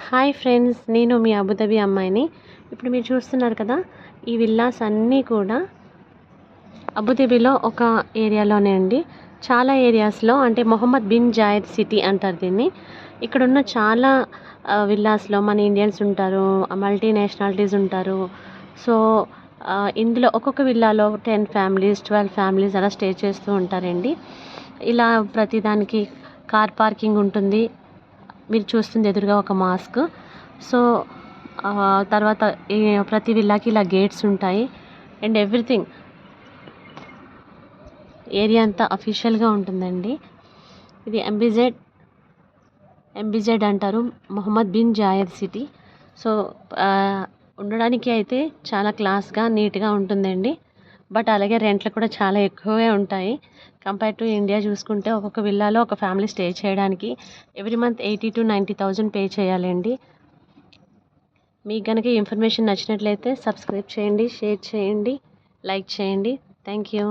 Hi friends, నేను మీ Abu Dhabi అమ్మాయిని. ఇప్పుడు మీరు చూస్తున్నారు కదా, ఈ విల్లాస్ అన్నీ కూడా అబుదాబిలో ఒక ఏరియాలోనే అండి. చాలా ఏరియాస్లో అంటే మొహమ్మద్ బిన్ జాయద్ సిటీ అంటారు దీన్ని. ఇక్కడున్న చాలా విల్లాస్లో మన ఇండియన్స్ ఉంటారు, మల్టీ నేషనాలిటీస్ ఉంటారు. సో ఇందులో ఒక్కొక్క విల్లాలో 10 ఫ్యామిలీస్ 12 ఫ్యామిలీస్ అలా స్టే చేస్తూ ఉంటారండి. ఇలా ప్రతిదానికి కార్ పార్కింగ్ ఉంటుంది. మీరు చూస్తుంది ఎదురుగా ఒక మాస్క్. సో తర్వాత ప్రతి విల్లాకి ఇలా గేట్స్ ఉంటాయి అండ్ ఎవ్రీథింగ్. ఏరియా అంతా అఫీషియల్గా ఉంటుందండి. ఇది ఎంబీజెడ్ అంటారు, Mohammed bin Zayed city. So ఉండడానికి అయితే చాలా క్లాస్గా నీట్గా ఉంటుందండి. బట్ అలాగే రెంట్లు కూడా చాలా ఎక్కువే ఉంటాయి కంపేర్ టు ఇండియా. చూసుకుంటే ఒక్కొక్క విల్లాలో ఒక ఫ్యామిలీ స్టే చేయడానికి ఎవ్రీ మంత్ 80,000 to 90,000 పే చేయాలండి. మీకు కనుక ఈ ఇన్ఫర్మేషన్ నచ్చినట్లయితే సబ్స్క్రైబ్ చేయండి, షేర్ చేయండి, లైక్ చేయండి. Thank you.